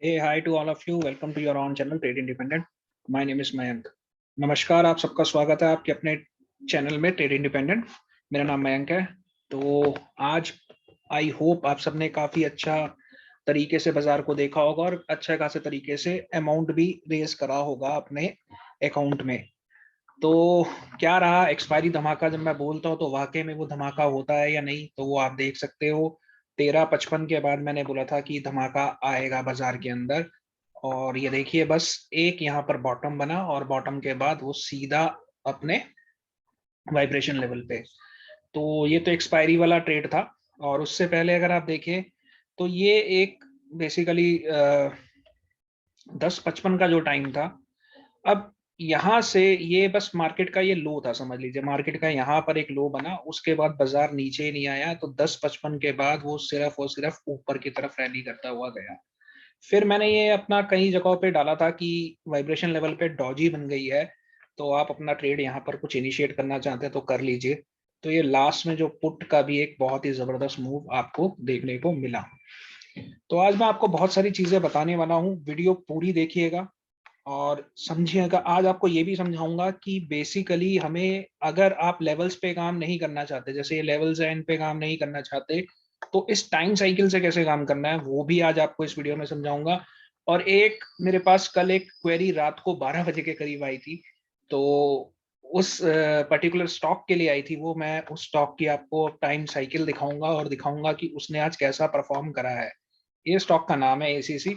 Hey, hi to all of you. Welcome to your own channel Trade Independent. My name is Mayank. नमस्कार, आप सबका स्वागत है आपके अपने चैनल में ट्रेड इंडिपेंडेंट. मेरा नाम मयंक है. तो आज आई होप आप सबने काफी अच्छा तरीके से बाजार को देखा होगा और अच्छा खासे तरीके से अमाउंट भी रेज करा होगा अपने अकाउंट में. तो क्या रहा एक्सपायरी धमाका. जब मैं बोलता हूँ तो वाकई में वो धमाका होता है या नहीं, तो वो आप देख सकते हो. 13:55 के बाद मैंने बोला था कि धमाका आएगा बाजार के अंदर. और ये देखिए, बस एक यहाँ पर बॉटम बना और बॉटम के बाद वो सीधा अपने वाइब्रेशन लेवल पे. तो ये तो एक्सपायरी वाला ट्रेड था. और उससे पहले अगर आप देखें तो ये एक बेसिकली 10:55 का जो टाइम था. अब यहाँ से ये बस मार्केट का ये लो था, समझ लीजिए मार्केट का यहाँ पर एक लो बना, उसके बाद बाजार नीचे ही नहीं आया. तो 10:55 के बाद वो सिर्फ और सिर्फ ऊपर की तरफ रैली करता हुआ गया. फिर मैंने ये अपना कई जगहों पे डाला था कि वाइब्रेशन लेवल पे डॉजी बन गई है, तो आप अपना ट्रेड यहाँ पर कुछ इनिशिएट करना चाहते हैं तो कर लीजिए. तो ये लास्ट में जो पुट का भी एक बहुत ही जबरदस्त मूव आपको देखने को मिला. तो आज मैं आपको बहुत सारी चीजें बताने वाला हूँ, वीडियो पूरी देखिएगा और समझिएगा. आज आपको ये भी समझाऊंगा कि बेसिकली हमें, अगर आप लेवल्स पे काम नहीं करना चाहते, जैसे ये लेवल्स है इन पे काम नहीं करना चाहते, तो इस टाइम साइकिल से कैसे काम करना है वो भी आज आपको इस वीडियो में समझाऊंगा. और एक मेरे पास कल एक क्वेरी रात को 12 बजे के करीब आई थी, तो उस पर्टिकुलर स्टॉक के लिए आई थी. वो मैं उस स्टॉक की आपको टाइम साइकिल दिखाऊंगा और दिखाऊंगा कि उसने आज कैसा परफॉर्म करा है. ये स्टॉक का नाम है एसीसी.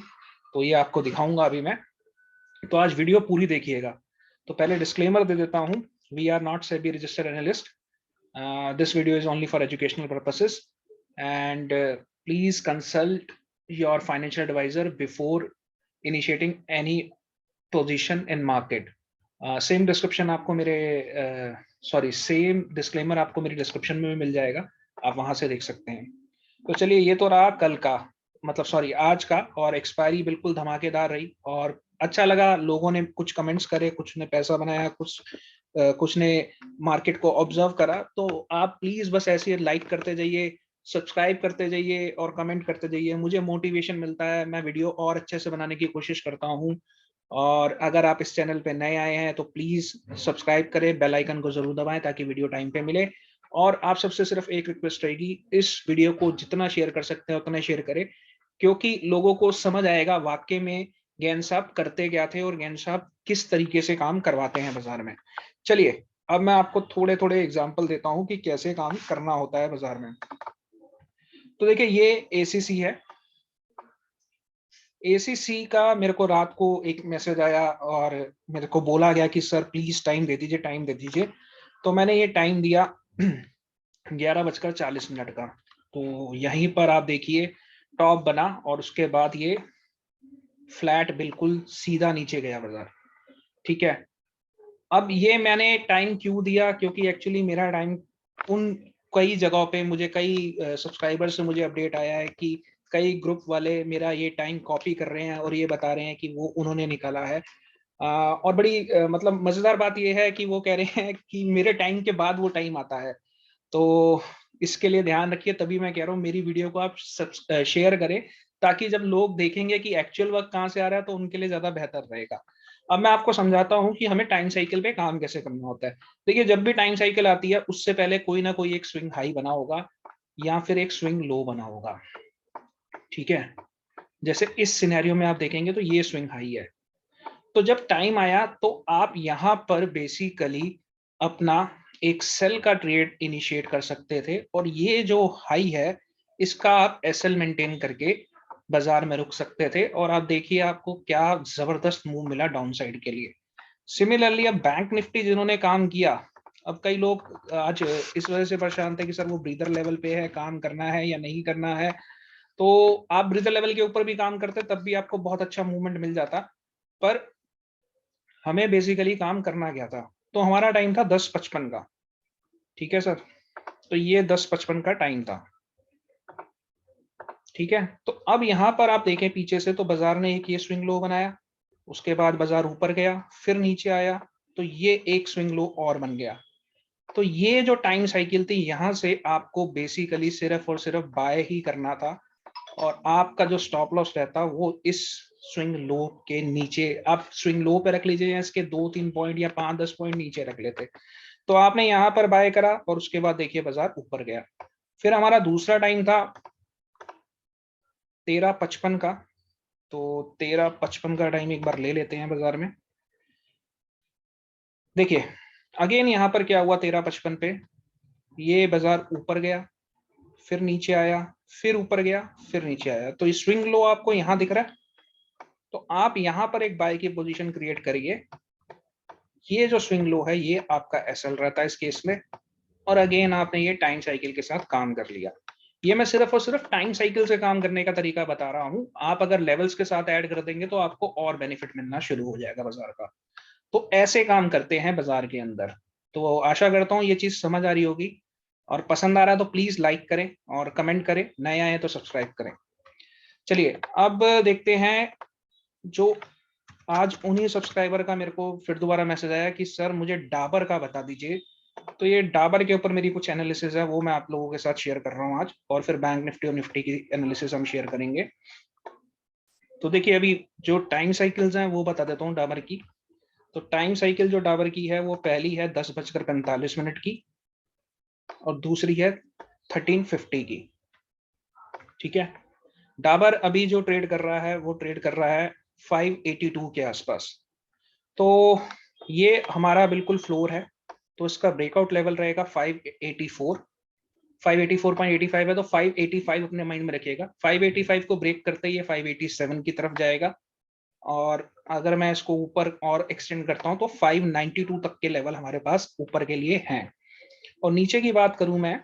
तो ये आपको दिखाऊंगा अभी मैं. तो आज वीडियो पूरी देखिएगा. तो पहले डिस्क्लेमर दे देता हूं. We are not SEBI registered analyst. This video is only for educational purposes and please consult your financial advisor before initiating any position in market. Same description आपको मेरे सेम डिस्क्लेमर आपको मेरी डिस्क्रिप्शन में भी मिल जाएगा, आप वहां से देख सकते हैं. तो चलिए, ये तो रहा कल का, मतलब आज का. और एक्सपायरी बिल्कुल धमाकेदार रही और अच्छा लगा. लोगों ने कुछ कमेंट्स करे, कुछ ने पैसा बनाया, कुछ ने मार्केट को ऑब्जर्व करा. तो आप प्लीज बस ऐसे लाइक करते जाइए, सब्सक्राइब करते जाइए और कमेंट करते जाइए. मुझे मोटिवेशन मिलता है, मैं वीडियो और अच्छे से बनाने की कोशिश करता हूँ. और अगर आप इस चैनल पे नए आए हैं तो प्लीज सब्सक्राइब करें, बेल आइकन को जरूर दबाएं ताकि वीडियो टाइम पे मिले. और आप सबसे सिर्फ एक रिक्वेस्ट रहेगी, इस वीडियो को जितना शेयर कर सकते हैं उतना शेयर करें, क्योंकि लोगों को समझ आएगा वाकई में गैन साहब करते क्या थे और गैन साहब किस तरीके से काम करवाते हैं बाजार में. चलिए, अब मैं आपको थोड़े थोड़े एग्जाम्पल देता हूं कि कैसे काम करना होता है बाजार में. तो देखिए, ये एसीसी है. एसीसी का मेरे को रात को एक मैसेज आया और मेरे को बोला गया कि सर प्लीज टाइम दे दीजिए, टाइम दे दीजिए. तो मैंने ये टाइम दिया 11:40 का. तो यहीं पर आप देखिए टॉप बना और उसके बाद ये फ्लैट बिल्कुल सीधा नीचे गया बाजार. ठीक है. अब ये मैंने टाइम क्यों दिया, क्योंकि एक्चुअली मेरा टाइम उन कई जगहों पे मुझे कई सब्सक्राइबर से मुझे अपडेट आया है कि कई ग्रुप वाले मेरा ये टाइम कॉपी कर रहे हैं और ये बता रहे हैं कि वो उन्होंने निकाला है. और बड़ी मतलब मजेदार बात ये है कि वो कह रहे हैं कि मेरे टाइम के बाद वो टाइम आता है. तो इसके लिए ध्यान रखिए, तभी मैं कह रहा हूँ मेरी वीडियो को आप शेयर करें, ताकि जब लोग देखेंगे कि एक्चुअल वर्क कहाँ से आ रहा है तो उनके लिए ज्यादा बेहतर रहेगा. अब मैं आपको समझाता हूँ कि हमें टाइम साइकिल पे काम कैसे करना होता है. देखिए, जब भी टाइम साइकिल आती है उससे पहले कोई ना कोई एक स्विंग हाई बना होगा या फिर एक स्विंग लो बना होगा. ठीक है. जैसे इस सिनेरियो में आप देखेंगे तो ये स्विंग हाई है. तो जब टाइम आया तो आप यहाँ पर बेसिकली अपना एक सेल का ट्रेड इनिशिएट कर सकते थे और ये जो हाई है इसका आप एसएल मेंटेन करके बाजार में रुक सकते थे. और आप देखिए आपको क्या जबरदस्त मूव मिला डाउन साइड के लिए. सिमिलरली अब बैंक निफ्टी जिन्होंने काम किया, अब कई लोग आज इस वजह से परेशान थे कि सर वो ब्रीदर लेवल पे है, काम करना है या नहीं करना है. तो आप ब्रीदर लेवल के ऊपर भी काम करते तब भी आपको बहुत अच्छा मूवमेंट मिल जाता. पर हमें बेसिकली काम करना क्या था, तो हमारा टाइम था 10:55 का. ठीक है सर. तो ये 10:55 का टाइम था. ठीक है. तो अब यहाँ पर आप देखें पीछे से तो बाजार ने एक ये स्विंग लो बनाया, उसके बाद बाजार ऊपर गया, फिर नीचे आया, तो ये एक स्विंग लो और बन गया. तो ये जो टाइम साइकिल थी, यहाँ से आपको बेसिकली सिर्फ और सिर्फ बाय ही करना था और आपका जो स्टॉप लॉस रहता वो इस स्विंग लो के नीचे, आप स्विंग लो पे रख लीजिए या इसके 2-3 पॉइंट या 5-10 पॉइंट नीचे रख लेते। तो आपने यहाँ पर बाय करा और उसके बाद देखिए बाजार ऊपर गया। फिर हमारा दूसरा टाइम था 13.55 का, तो 13.55 का टाइम एक बार ले लेते हैं बाजार में। देखिए अगेन यहाँ पर क्या हुआ, 13.55 पे ये बाजार ऊपर गया, फिर नीचे आया, फिर ऊपर गया, फिर नीचे आया। तो स्विंग लो आपको यहाँ दिख रहा है, तो आप यहाँ पर एक बाय की पोजीशन क्रिएट करिए। ये जो स्विंग लो है ये आपका एसएल रहता है इस केस में, और अगेन आपने ये टाइम साइकिल के साथ काम कर लिया। ये मैं सिर्फ और सिर्फ टाइम साइकिल से काम करने का तरीका बता रहा हूं, आप अगर लेवल्स के साथ ऐड कर देंगे तो आपको और बेनिफिट मिलना शुरू हो जाएगा बाजार का। तो ऐसे काम करते हैं बाजार के अंदर। तो आशा करता हूँ ये चीज समझ आ रही होगी, और पसंद आ रहा है तो प्लीज लाइक करें और कमेंट करें, नए आए तो सब्सक्राइब करें। चलिए अब देखते हैं, जो आज उन्हीं सब्सक्राइबर का मेरे को फिर दोबारा मैसेज आया कि सर मुझे डाबर का बता दीजिए। तो ये डाबर के ऊपर मेरी कुछ एनालिसिस है, वो मैं आप लोगों के साथ शेयर कर रहा हूँ आज, और फिर बैंक निफ्टी और निफ्टी की एनालिसिस हम शेयर करेंगे। तो देखिए अभी जो टाइम साइकिल्स हैं वो बता देता हूँ डाबर की। तो टाइम साइकिल जो डाबर की है वो पहली है 10:45 की, और दूसरी है 13:50 की। ठीक है, डाबर अभी जो ट्रेड कर रहा है वो ट्रेड कर रहा है 582 के आसपास। तो ये हमारा बिल्कुल फ्लोर है, तो इसका ब्रेकआउट लेवल रहेगा 584, 584.85 है, तो 585 अपने माइंड में रखिएगा। 585 को ब्रेक करते ही ये 587 की तरफ जाएगा, और अगर मैं इसको ऊपर और एक्सटेंड करता हूं तो 592 तक के लेवल हमारे पास ऊपर के लिए हैं। और नीचे की बात करूं मैं,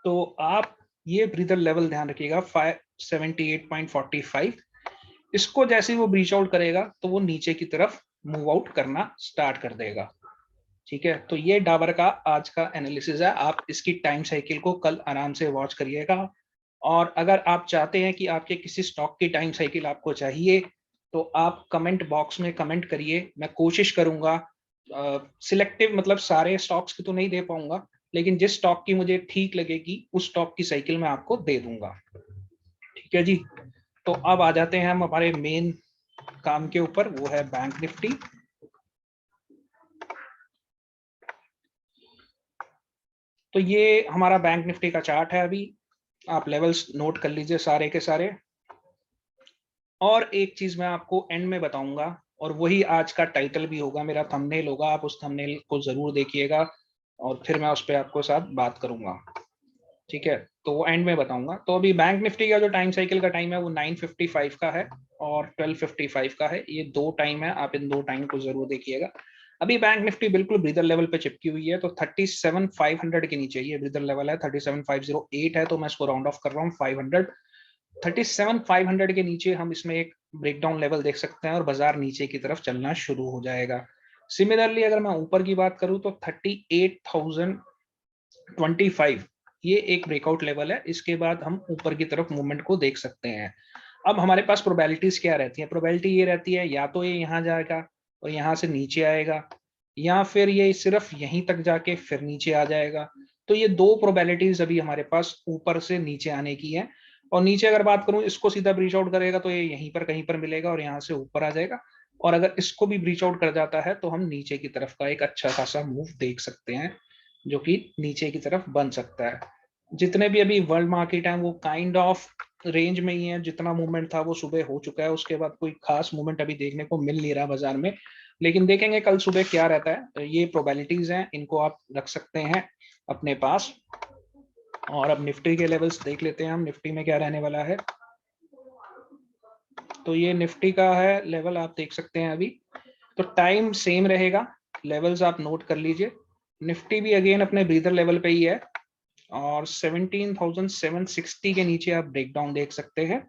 तो आप ये ब्रीदर लेवल ध्यान रखिएगा 578.45, इसको जैसे ही वो ब्रीच आउट करेगा तो वो नीचे की तरफ मूव आउट करना स्टार्ट कर देगा। ठीक है, तो ये डाबर का आज का एनालिसिस है। आप इसकी टाइम साइकिल को कल आराम से वॉच करिएगा, और अगर आप चाहते हैं कि आपके किसी स्टॉक की टाइम साइकिल आपको चाहिए तो आप कमेंट बॉक्स में कमेंट करिए। मैं कोशिश करूंगा सिलेक्टिव, मतलब सारे स्टॉक्स की तो नहीं दे पाऊंगा, लेकिन जिस स्टॉक की मुझे ठीक लगेगी उस स्टॉक की साइकिल मैं आपको दे दूंगा। ठीक है जी, तो अब आ जाते हैं हम हमारे मेन काम के ऊपर, वो है बैंक निफ्टी। तो ये हमारा बैंक निफ्टी का चार्ट है, अभी आप लेवल्स नोट कर लीजिए सारे के सारे। और एक चीज मैं आपको एंड में बताऊंगा, और वही आज का टाइटल भी होगा, मेरा थंबनेल होगा, आप उस थंबनेल को जरूर देखिएगा, और फिर मैं उस पर आपको साथ बात करूंगा। ठीक है, तो वो एंड में बताऊंगा। तो अभी बैंक निफ्टी का जो टाइम साइकिल का टाइम है वो 9:55 का है और 12:55 का है, ये दो टाइम है, आप इन दो टाइम को जरूर देखिएगा। अभी बैंक निफ्टी बिल्कुल ब्रीदर लेवल पे चिपकी हुई है, तो 37,500 के नीचे ये ब्रीदर लेवल है, 37,508 है, तो मैं इसको राउंड ऑफ कर रहा हूँ 500। 37,500 के नीचे हम इसमें एक ब्रेकडाउन लेवल देख सकते हैं, और बाजार नीचे की तरफ चलना शुरू हो जाएगा। सिमिलरली अगर मैं ऊपर की बात करूं तो 38,025 ये एक ब्रेकआउट लेवल है, इसके बाद हम ऊपर की तरफ मूवमेंट को देख सकते हैं। अब हमारे पास प्रोबेबिलिटीज क्या रहती है, प्रोबेबिलिटी ये रहती है या तो ये यहाँ जाएगा और यहाँ से नीचे आएगा, या फिर ये सिर्फ यहीं तक जाके फिर नीचे आ जाएगा। तो ये दो प्रोबेबिलिटीज अभी हमारे पास ऊपर से नीचे आने की है। और नीचे अगर बात करूं, इसको सीधा ब्रीच आउट करेगा तो ये यहीं पर कहीं पर मिलेगा और यहाँ से ऊपर आ जाएगा, और अगर इसको भी ब्रीच आउट कर जाता है तो हम नीचे की तरफ का एक अच्छा खासा मूव देख सकते हैं, जो कि नीचे की तरफ बन सकता है। जितने भी अभी वर्ल्ड मार्केट हैं वो काइंड ऑफ रेंज में ही है, जितना मूवमेंट था वो सुबह हो चुका है, उसके बाद कोई खास मूवमेंट अभी देखने को मिल नहीं रहा बाजार में। लेकिन देखेंगे कल सुबह क्या रहता है। ये प्रोबेबिलिटीज हैं, इनको आप रख सकते हैं अपने पास। और अब निफ्टी के लेवल्स देख लेते हैं हम, निफ्टी में क्या रहने वाला है। तो ये निफ्टी का है लेवल, आप देख सकते हैं अभी। तो टाइम सेम रहेगा, लेवल्स आप नोट कर लीजिए। निफ्टी भी अगेन अपने ब्रीदर लेवल पे ही है, और 17,760 के नीचे आप ब्रेकडाउन देख सकते हैं,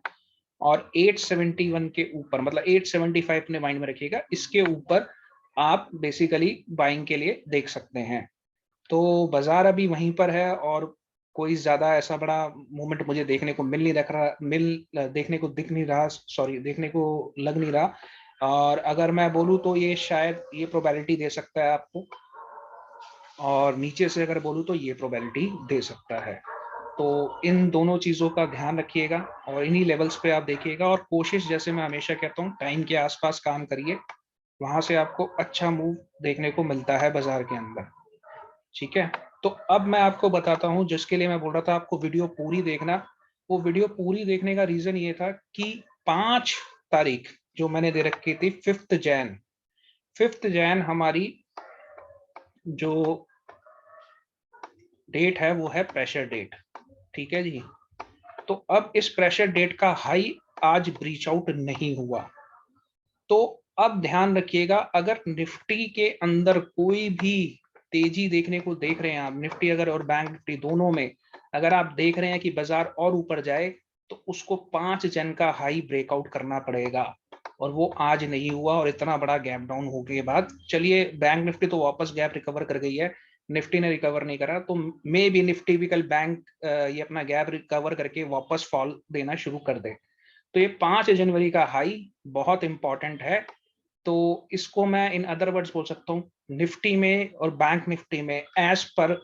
और 871 के ऊपर, मतलब 875 अपने माइंड में रखिएगा, इसके ऊपर आप बेसिकली बाइंग के लिए देख सकते हैं। तो बाजार अभी वहीं पर है, और कोई ज्यादा ऐसा बड़ा मूवमेंट मुझे देखने को मिल नहीं रख रहा, देखने को दिख नहीं रहा, सॉरी देखने को लग नहीं रहा। और अगर मैं बोलूँ तो ये शायद ये प्रोबेबिलिटी दे सकता है आपको, और नीचे से अगर बोलूँ तो ये प्रोबेबिलिटी दे सकता है। तो इन दोनों चीज़ों का ध्यान रखिएगा और इन्हीं लेवल्स पे आप देखिएगा, और कोशिश, जैसे मैं हमेशा कहता हूँ, टाइम के आसपास काम करिए, वहां से आपको अच्छा मूव देखने को मिलता है बाजार के अंदर। ठीक है, तो अब मैं आपको बताता हूँ, जिसके लिए मैं बोल रहा था आपको वीडियो पूरी देखना। वो वीडियो पूरी देखने का रीजन ये था कि 5 तारीख जो मैंने दे रखी थी, 5 जैन हमारी जो डेट है वो है प्रेशर डेट। ठीक है जी, तो अब इस प्रेशर डेट का हाई आज ब्रीच आउट नहीं हुआ, तो अब ध्यान रखिएगा, अगर निफ्टी के अंदर कोई भी तेजी देखने को देख रहे हैं आप, निफ्टी अगर और बैंक निफ्टी दोनों में अगर आप देख रहे हैं कि बाजार और ऊपर जाए, तो उसको 5 जन का हाई ब्रेकआउट करना पड़ेगा, और वो आज नहीं हुआ, और इतना बड़ा गैप डाउन होने के बाद, चलिए बैंक निफ्टी तो वापस गैप रिकवर कर गई है, निफ्टी ने रिकवर नहीं करा, तो मे बी निफ्टी भी कल बैंक ये अपना गैप रिकवर करके वापस फॉल देना शुरू कर दे। तो ये 5 जनवरी का हाई बहुत इंपॉर्टेंट है। तो इसको मैं इन अदर वर्ड्स बोल सकता हूँ, निफ्टी में और बैंक निफ्टी में एज पर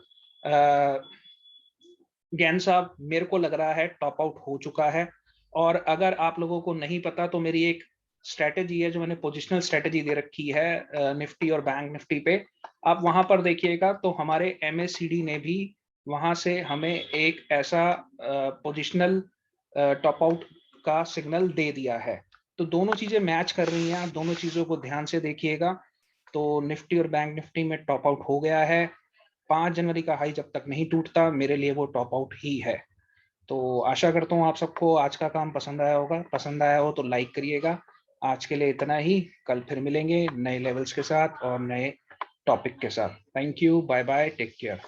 ज्ञान साहब मेरे को लग रहा है टॉप आउट हो चुका है। और अगर आप लोगों को नहीं पता, तो मेरी एक स्ट्रेटेजी है जो मैंने पोजिशनल स्ट्रेटेजी दे रखी है निफ्टी और बैंक निफ्टी पे, आप वहां पर देखिएगा, तो हमारे MACD ने भी वहां से हमें एक ऐसा पोजिशनल टॉप आउट का सिग्नल दे दिया है। तो दोनों चीजें मैच कर रही हैं, आप दोनों चीजों को ध्यान से देखिएगा। तो निफ्टी और बैंक निफ्टी में टॉप आउट हो गया है, 5 जनवरी का हाई जब तक नहीं टूटता मेरे लिए वो टॉप आउट ही है। तो आशा करता हूँ आप सबको आज का काम पसंद आया होगा, पसंद आया हो तो लाइक करिएगा। आज के लिए इतना ही, कल फिर मिलेंगे नए लेवल्स के साथ और नए टॉपिक के साथ। Thank you, bye bye, take care.